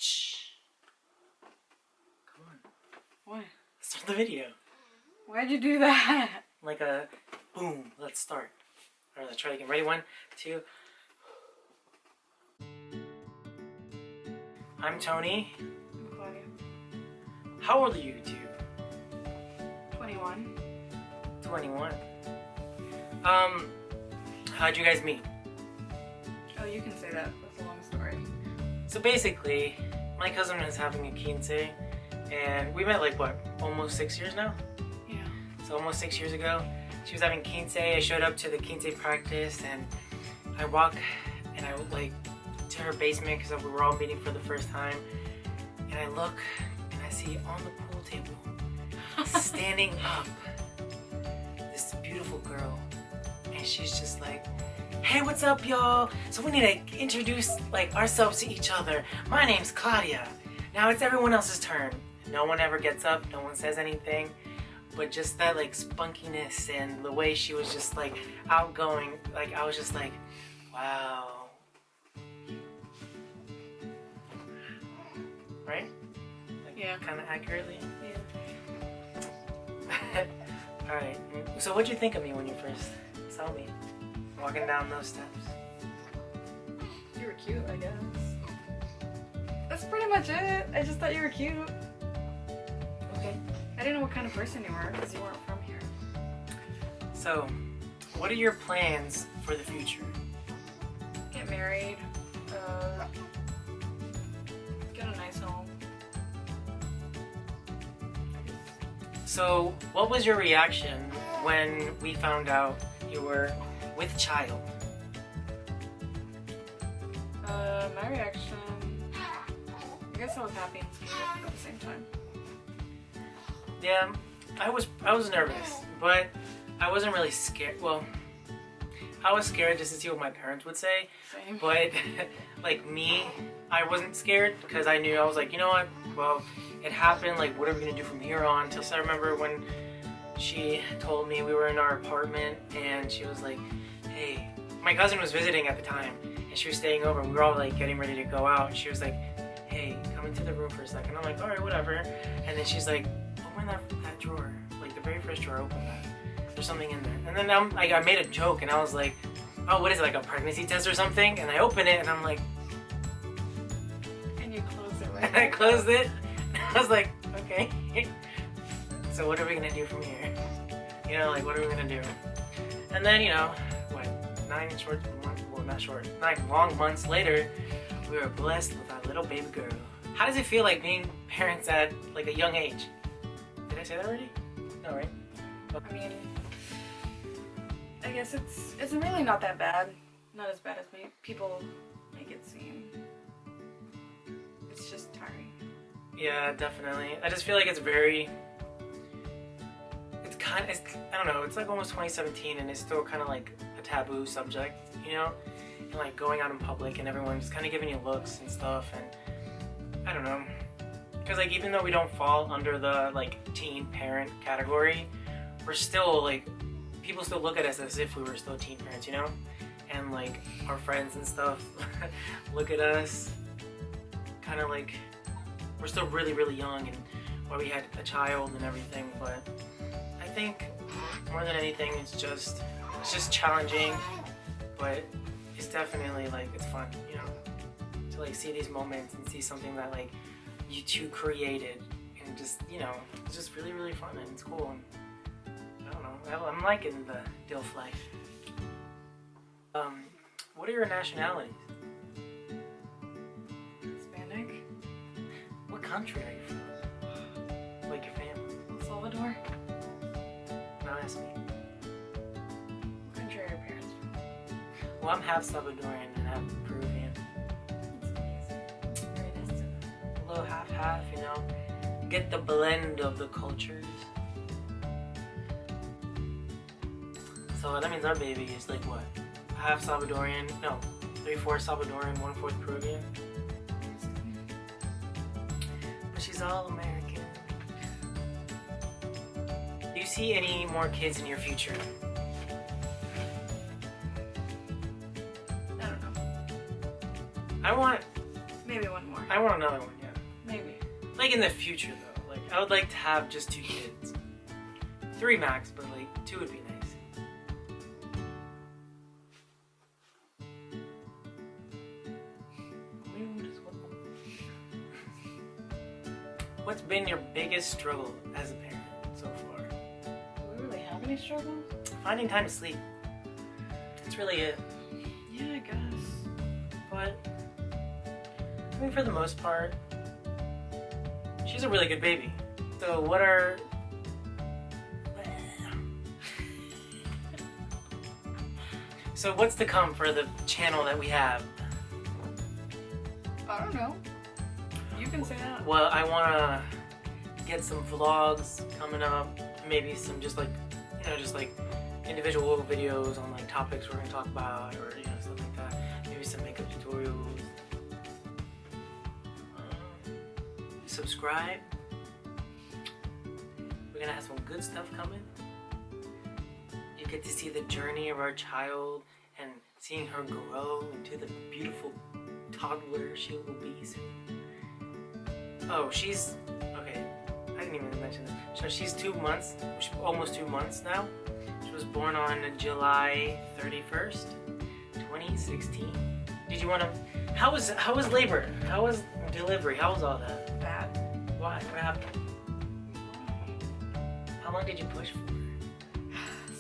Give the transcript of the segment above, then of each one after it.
Shh. Come on. What? Start the video. Why'd you do that? Like a boom. Let's start. Alright, let's try it again. Ready? 1, 2. I'm Tony. I'm Claudia. How old are you two? 21. 21. How'd you guys meet? Oh, you can say that. That's a long story. So basically, my cousin was having a quince, and we met like what, almost 6 years now? Yeah. So almost 6 years ago, she was having quince. I showed up to the quince practice, and I walk, and I like to her basement because we were all meeting for the first time, and I look, and I see on the pool table, standing up, this beautiful girl, and she's just like, hey, what's up, y'all? So we need to introduce like ourselves to each other. My name's Claudia. Now it's everyone else's turn. No one ever gets up, no one says anything, but just that like spunkiness and the way she was just like outgoing, like I was just like, wow. Right? Like, Yeah. Kind of accurately? Yeah. Alright, so what'd you think of me when you first saw me walking down those steps? You were cute, I guess. That's pretty much it. I just thought you were cute. Okay. I didn't know what kind of person you were because you weren't from here. So, what are your plans for the future? Get married. Get a nice home. So, what was your reaction when we found out you were with child? My reaction, I guess I was happy and scared at the same time. Yeah, I was nervous, but I wasn't really scared. Well, I was scared just to see what my parents would say. Same. But like me, I wasn't scared because I knew, I was like, you know what? Well, it happened. Like, what are we gonna do from here on? Till I remember when she told me we were in our apartment and she was like, hey, my cousin was visiting at the time and she was staying over. We were all like getting ready to go out. And she was like, hey, come into the room for a second. I'm like, all right, whatever. And then she's like, open that drawer, like the very first drawer. Open that. There's something in there. And then I made a joke and I was like, oh, what is it, like a pregnancy test or something? And I open it and I'm like, And you close it right and I closed it. And I was like, okay. So what are we gonna do from here? You know, like what are we gonna do? And then, you know, what, 9 long months later, we were blessed with our little baby girl. How does it feel like being parents at like a young age? Did I say that already? No, right? I mean, I guess it's really not that bad. Not as bad as people make it seem. It's just tiring. Yeah, definitely. I just feel like I don't know, it's like almost 2017 and it's still kind of like a taboo subject, you know? And like going out in public and everyone's kind of giving you looks and stuff, and I don't know. Because like even though we don't fall under the like teen parent category, we're still like, people still look at us as if we were still teen parents, you know? And like our friends and stuff look at us kind of like we're still really, really young and while we had a child and everything, but I think more than anything it's just challenging, but it's definitely like, it's fun, you know? To like see these moments and see something that like you two created and just, you know, it's just really, really fun and it's cool. And I don't know, I'm liking the DILF life. What are your nationalities? Hispanic? What country are you from? Like your family? El Salvador? Now ask me. What country are your parents from? Well, I'm half Salvadorian and half Peruvian. That's amazing. Very distant. A little half-half, you know? Get the blend of the cultures. So that means our baby is like what? Half Salvadorian, no, 3/4 Salvadorian, 1/4 Peruvian. But she's all American. Do you see any more kids in your future? I don't know. I want Maybe maybe one more. I want another one, yeah. Maybe. Like in the future though. Like I would like to have just 2 kids. 3 max, but like 2 would be nice. What's been your biggest struggle as a parent so far? Do we really have any struggles? Finding time to sleep. That's really it. Yeah, I guess. But I mean, for the most part, she's a really good baby. So what are... So what's to come for the channel that we have? I don't know. You can say that. Well, I want to get some vlogs coming up. Maybe some just like, you know, just like individual videos on like topics we're going to talk about, or, you know, stuff like that. Maybe some makeup tutorials. Subscribe. We're going to have some good stuff coming. You get to see the journey of our child and seeing her grow into the beautiful toddler she will be soon. Oh, she's... Okay, I didn't even mention that. So she's 2 months, almost 2 months now. She was born on July 31st, 2016. Did you want to... How was labor? How was delivery? How was all that? Bad. Why? What happened? How long did you push for?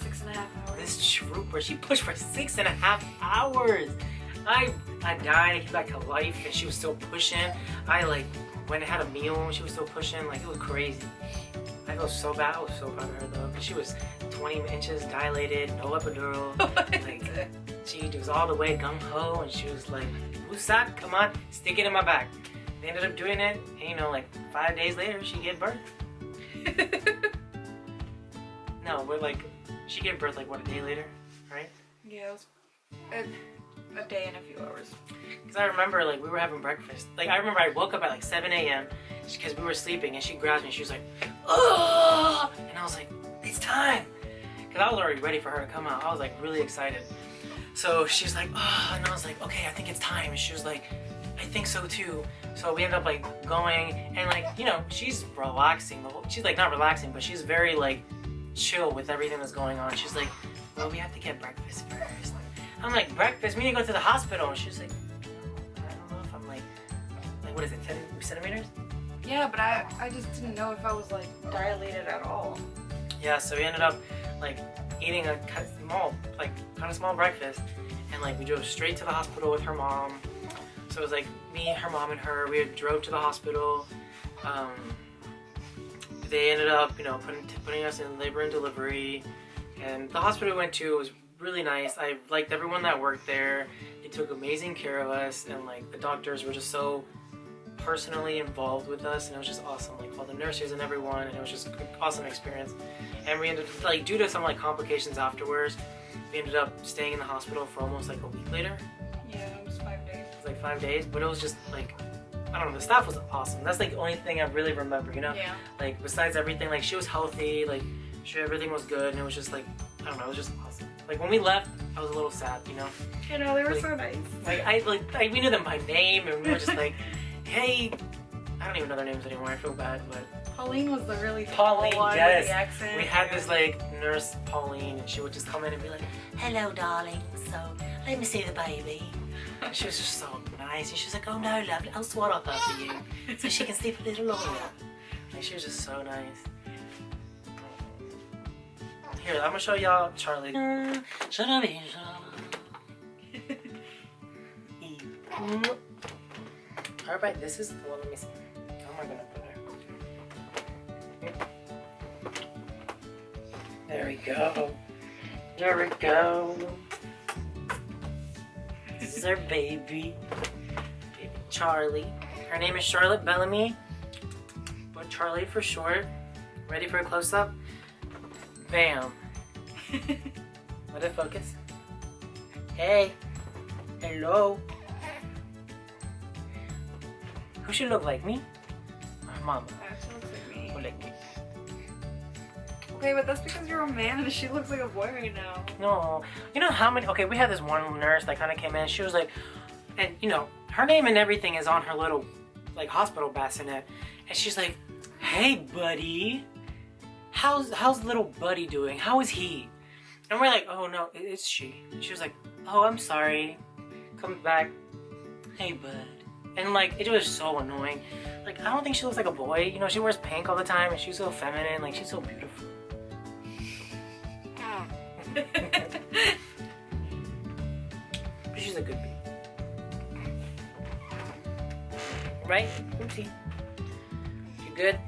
6.5 hours. This trooper, she pushed for 6.5 hours. I died, I came back to life, and she was still pushing. I like went and had a meal and she was still pushing. Like, it was crazy. I felt so bad. I was so proud of her though, because she was 20 inches dilated, no epidural. Like, she was all the way gung-ho, and she was like, Usak, come on, stick it in my back. They ended up doing it, and you know, like 5 days later, she gave birth. No, we're like, she gave birth like, what, a day later, right? Yeah, it was a day and a few hours. Because I remember, like, we were having breakfast. Like, I remember I woke up at like 7 a.m. because we were sleeping, and she grabbed me and she was like, oh! And I was like, it's time. Because I was already ready for her to come out. I was like really excited. So she was like, oh, and I was like, okay, I think it's time. And she was like, I think so too. So we ended up like going, and like, you know, she's relaxing. She's like not relaxing, but she's very like chill with everything that's going on. She's like, well, we have to get breakfast first. I'm like, breakfast? We need to go to the hospital. And she's like, I don't know if I'm like what is it, 10 centimeters? Yeah, but I just didn't know if I was like dilated at all. Yeah, so we ended up like eating a kind of small breakfast, and like we drove straight to the hospital with her mom. So it was like me, her mom, and her. We drove to the hospital. They ended up, you know, putting us in labor and delivery, and the hospital we went to was really nice. I liked everyone that worked there. They took amazing care of us, and like the doctors were just so personally involved with us, and it was just awesome. Like all the nurses and everyone, and it was just an awesome experience. And we ended up, like, due to some like complications afterwards, we ended up staying in the hospital for almost like a week later. Yeah, it was 5 days. It was like 5 days, but it was just like, I don't know, the staff was awesome. That's like the only thing I really remember, you know? Yeah. Like besides everything, like she was healthy, like everything was good, and it was just like, I don't know, it was just awesome. Like when we left, I was a little sad, you know? You know, they were like, so nice. Like we knew them by name, and we were just like, hey, I don't even know their names anymore. I feel bad, but Pauline was the really tall Pauline, one yes. with the accent. We had this like nurse Pauline, and she would just come in and be like, hello darling, so let me see the baby. And she was just so nice, and she was like, oh no lovely, I'll swallow her for you so she can sleep a little longer. Like she was just so nice. Here, I'm gonna show y'all Charlie. Alright, this is the one. Let me see. How am I gonna put her? There we go. There we go. This is our baby. Baby Charlie. Her name is Charlotte Bellamy, but Charlie for short. Ready for a close-up? Bam. Let it focus. Hey. Hello. Who should look like me? Or Mama? Actually looks like me. Or like me? Okay, but that's because you're a man and she looks like a boy right now. No. You know how many... Okay, we had this one nurse that kind of came in. She was like... And, you know, her name and everything is on her little, like, hospital bassinet. And she's like, hey, buddy. How's little buddy doing? How is he? And we're like, oh, no, it's she. And she was like, oh, I'm sorry. Comes back, hey, bud. And, like, it was so annoying. Like, I don't think she looks like a boy. You know, she wears pink all the time, and she's so feminine. Like, she's so beautiful. But she's a good baby. Right? Oopsie. You good?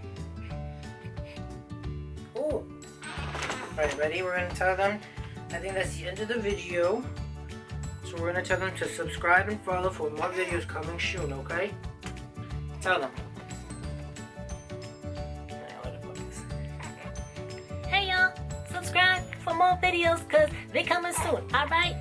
Ooh. Alright, ready? We're gonna tell them. I think that's the end of the video. So we're gonna tell them to subscribe and follow for more videos coming soon, okay? Tell them. Hey y'all, subscribe for more videos cause they coming soon, alright?